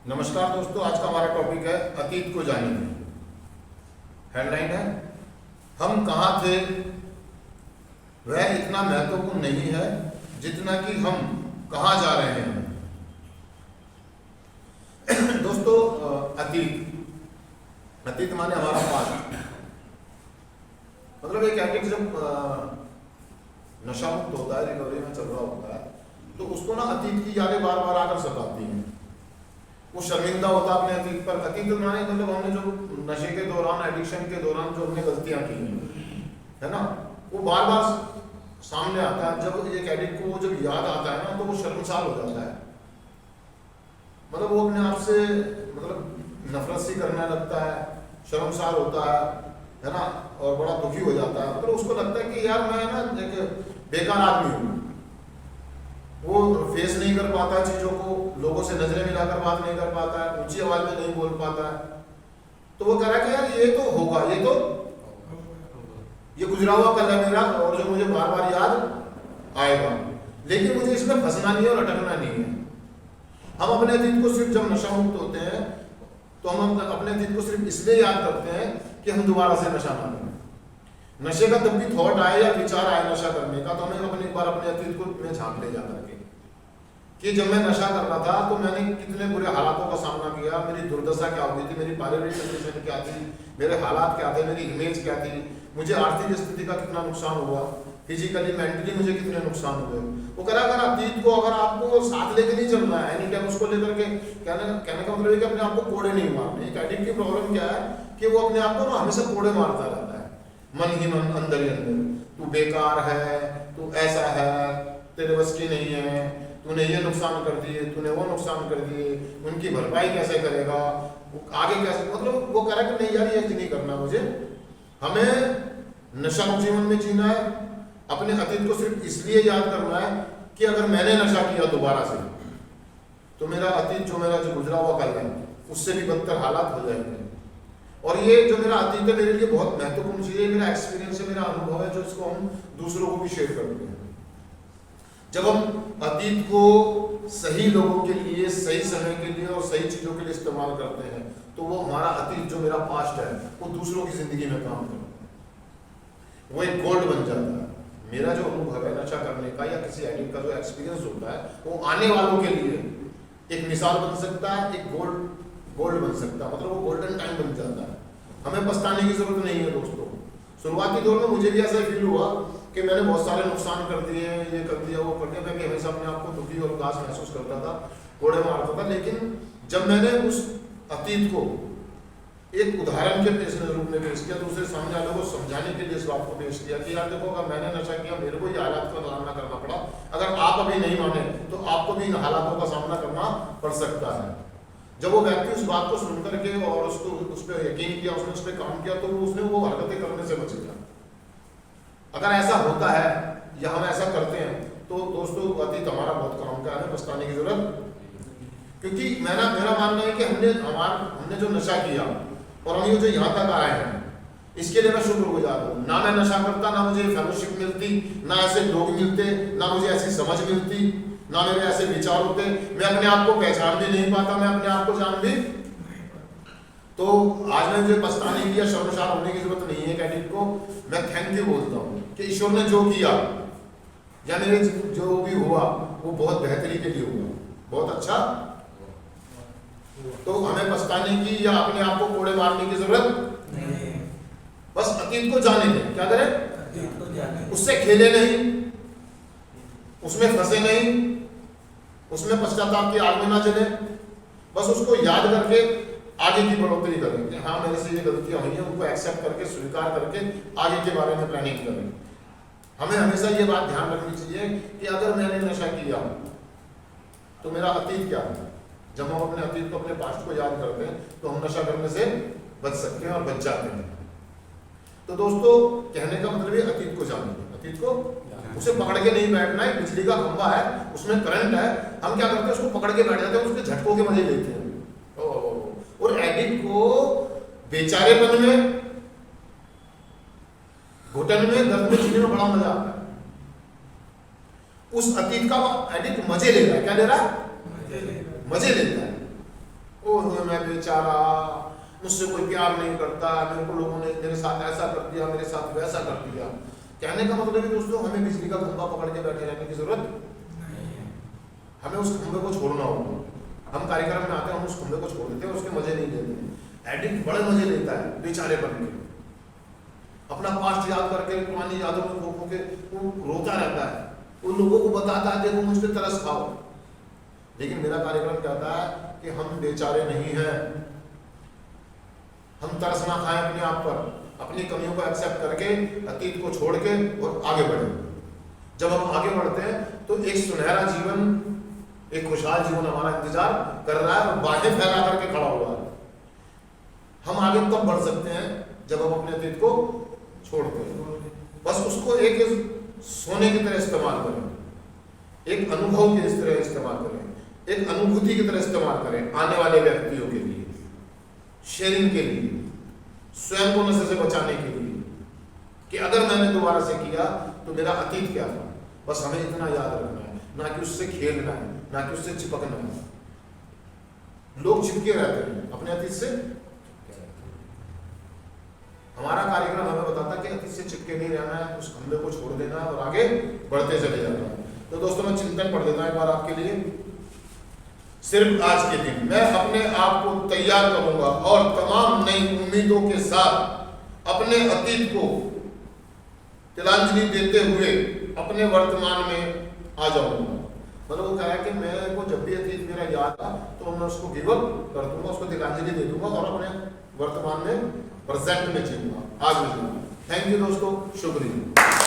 नमस्कार दोस्तों, आज का हमारा टॉपिक है अतीत को जानिए। हेडलाइन है, हम कहाँ थे वह इतना महत्वपूर्ण नहीं है जितना कि हम कहाँ जा रहे हैं। दोस्तों, अतीत माने हमारा पास्ट। मतलब एक एडिक्ट जब नशा मुक्त होता है, रिकवरी में चल रहा होता है, तो उसको ना अतीत की यादें बार बार आकर सताती हैं। वो शर्मिंदा होता अपने अतीत पर। अतीत माने मतलब हमने जो नशे के दौरान, एडिक्शन के दौरान जो हमने गलतियां की हैं, है ना, वो बार बार सामने आता है। जब एक एडिक्ट को जब याद आता है ना, तो वो शर्मसार हो जाता है। मतलब वो अपने आप से मतलब नफरत सी करने लगता है, शर्मसार होता है ना, और बड़ा दुखी हो जाता है। मतलब उसको लगता है कि यार मैं ना एक बेकार आदमी हूँ। वो फेस नहीं कर पाता है चीज़ों को, लोगों से नजरें मिलाकर बात नहीं कर पाता है, ऊंची आवाज में नहीं बोल पाता है। तो वो कह रहा है कि यार ये तो होगा, ये गुजरा हुआ कल है मेरा, और जो मुझे बार बार याद आएगा, लेकिन मुझे इसमें फंसना नहीं है और अटकना नहीं है। हम अपने अतीत को सिर्फ जब नशा मुक्त होते हैं तो हम अपने अतीत को सिर्फ इसलिए याद करते हैं कि हम दोबारा से नशा ना करें। नशे का जब भी थॉट आए या विचार आए नशा करने का, तो हमें अपनी बार अपने अतीत को में झांक ले जा करके कि जब मैं नशा कर रहा था तो मैंने कितने बुरे हालातों का सामना किया, मेरी दुर्दशा क्या हुई थी, मेरी पारिवारिक कंडीशन क्या थी, मेरे हालात क्या थे, मेरी इमेज क्या थी, मुझे आर्थिक स्थिति का कितना नुकसान हुआ, फिजिकली मेंटली मुझे कितने नुकसान हुए। वो कह रहा अगर अतीत को अगर आपको साथ लेके नहीं चलना है, एनी टाइम उसको लेकर के कहने का मतलब है कि अपने आप को कोड़े नहीं मारने। एक एडिक्ट की प्रॉब्लम क्या है कि वो अपने आप को ना हमेशा कोड़े मारता रहता है, मन ही मन, अंदर ही अंदर। तू बेकार है, तू ऐसा है, तेरे बस की नहीं है, तूने ये नुकसान कर दिए, तूने वो नुकसान कर दिए, उनकी भरपाई कैसे करेगा, आगे कैसे। मतलब वो कह रहा है कि नहीं यार, ये नहीं करना मुझे। हमें नशा मुक्त जीवन में जीना है। अपने अतीत को सिर्फ इसलिए याद करना है कि अगर मैंने नशा किया दोबारा से, तो मेरा अतीत जो गुजरा हुआ कल है, उससे भी बदतर हालात हो जाएंगे। और ये जो मेरा अतीत है मेरे लिए बहुत महत्वपूर्ण चीज है, मेरा एक्सपीरियंस है, मेरा अनुभव है, जो इसको हम दूसरों को भी शेयर करते हैं। जब हम अतीत को सही लोगों के लिए, सही समय के लिए और सही चीजों के लिए इस्तेमाल करते हैं, तो वो हमारा अतीत जो मेरा पास्ट है, वो दूसरों की जिंदगी में काम करता है, वो एक गोल्ड बन जाता है। मेरा जो अनुभव है नशा करने का या किसी एडिक्ट का जो एक्सपीरियंस होता है, वो आने वालों के लिए एक मिसाल बन सकता है, एक गोल्ड बन सकता है। मतलब वो गोल्डन टाइम बन जाता है। हमें पछताने की जरूरत नहीं है दोस्तों। शुरुआती दौर में मुझे भी ऐसा फील हुआ कि मैंने बहुत सारे नुकसान कर दिए, ये कर दिया, वो कर दिया। मैं हमेशा अपने आप को दुखी और उदास महसूस करता था, कोड़े मारता था। लेकिन जब मैंने उस अतीत को एक उदाहरण के रूप में पेश किया, दूसरे सामने वालों को समझाने के लिए इस बात को पेश किया कि यार देखो, अगर मैंने नशा किया, मेरे को ये हालात का सामना करना पड़ा, अगर आप अभी नहीं माने तो आपको भी इन हालातों का सामना करना पड़ सकता है। जब वो व्यक्ति उस बात को सुन करके और उसको उस पर यकीन किया, उसने उस पर काम किया, तो उसने वो हरकतें करने से बच गया। अगर ऐसा होता है या हम ऐसा करते हैं, तो दोस्तों अतीत हमारा बहुत काम का है, पछताने की जरूरत। क्योंकि मेरा मानना है कि हमने जो नशा किया और हम ये जो यहाँ तक आए हैं, इसके लिए मैं शुक्रगुजार हूँ। ना मैं नशा करता, ना मुझे फेलोशिप मिलती, ना ऐसे लोग मिलते, ना मुझे ऐसी समझ मिलती, ना मेरे ऐसे विचार होते, मैं अपने आप को पहचान भी नहीं पाता, मैं अपने आप को जान भी। तो आज मैं मुझे पछताने की या शर्मसार होने की जरूरत नहीं है। एडिक्ट को मैं थैंक यू बोलता हूँ कि ईश्वर ने जो किया या मेरे जो भी हुआ वो बहुत बेहतरी के लिए हुआ, बहुत अच्छा। तो हमें पछताने की या अपने आप को कोड़े मारने की जरूरत नहीं। बस अतीत को जाने दें। क्या करें? उससे खेले नहीं, उसमें फंसे नहीं, उसमें पश्चाताप की आग में ना जले। बस उसको याद करके आगे की बढ़ोतरी करें कि हाँ, मेरे से ये गलतियां हुई हैं, उनको एक्सेप्ट करके, स्वीकार करके आगे के बारे में प्लानिंग करें। हमें हमेशा ये बात ध्यान रखनी चाहिए कि अगर मैंने नशा किया तो मेरा अतीत क्या है। जब हम अपने अतीत को, अपने पास्ट को याद करते हैं, तो हम नशा करने से बच सकते हैं और बच जाते हैं। तो दोस्तों, कहने का मतलब है अतीत को जानिए, अतीत को उसे पकड़ के नहीं बैठना है। बिजली का खंभा है, उसमें करंट है, हम क्या करते हैं, उसको पकड़ के बैठ जाते हैं, उसके झटकों के मजे लेते हैं। और एडिक्ट को बेचारेपन में, घुटन में, दर्द में जीने में बड़ा मजा आता है। उस अतीत का एडिक्ट मजे ले रहा है। क्या ले रहा है? मजे लेता है। ओह मैं बेचारा, मुझसे कोई प्यार नहीं करता, मेरे को लोगों ने मेरे साथ ऐसा कर दिया, मेरे साथ वैसा कर दिया। कहने का मतलब है दोस्तों, हमें बिजली का खंभा पकड़ के बैठे रहने की जरूरत नहीं है। हमें उस खंभे को छोड़ना होगा। हम कार्यक्रम में आते हैं, हम उस खंभे को छोड़ देते हैं, उसके मजे नहीं लेते। एडिक्ट बड़े मजे लेता है बेचारे बन के, अपना पास्ट याद करके पुरानी यादों में खो के वो रोता रहता है। उन लोगों को बताता है देखो मुझ पे तरस खाओ। लेकिन मेरा कार्यक्रम कहता है कि हम बेचारे नहीं हैं, हम तरस ना खाएं अपने आप पर, अपनी कमियों को एक्सेप्ट करके अतीत को छोड़ के और आगे बढ़े। जब हम आगे बढ़ते हैं तो एक सुनहरा जीवन, एक खुशहाल जीवन हमारा इंतजार कर रहा है और बाहें फैला करके खड़ा हुआ है। हम आगे तब बढ़ सकते हैं जब हम अपने अतीत को छोड़ते हैं। बस उसको एक सोने की तरह इस्तेमाल करें, एक अनुभव की तरह इस्तेमाल करें, एक अनुभूति की तरह इस्तेमाल करें आने वाले व्यक्तियों के लिए, शेयरिंग के लिए, स्वयं को नशे से बचाने के लिए, कि अगर मैंने दोबारा से किया तो मेरा अतीत क्या था। बस हमें इतना याद रखना है, ना कि उससे खेलना है, ना कि उससे चिपकना है। लोग चिपके रहते हैं अपने अतीत से। हमारा कार्यक्रम हमें बताता है कि अतीत से चिपके नहीं रहना है, उस खंभे को छोड़ देना है और आगे बढ़ते चले जाना है। तो दोस्तों मैं चिंतन पढ़ देता हूं एक बार आपके लिए। सिर्फ आज के दिन मैं अपने आप को तैयार करूंगा और तमाम नई उम्मीदों के साथ अपने अतीत को तिलांजलि देते हुए अपने वर्तमान में आ जाऊंगा। मतलब वो कह रहा है कि मैं को जब भी अतीत मेरा याद आ तो मैं उसको गिव अप कर दूंगा, उसको तिलांजलि दे दूंगा और अपने वर्तमान में प्रेजेंट में जीऊंगा, आज में जीऊंगा। थैंक यू दोस्तों, शुक्रिया।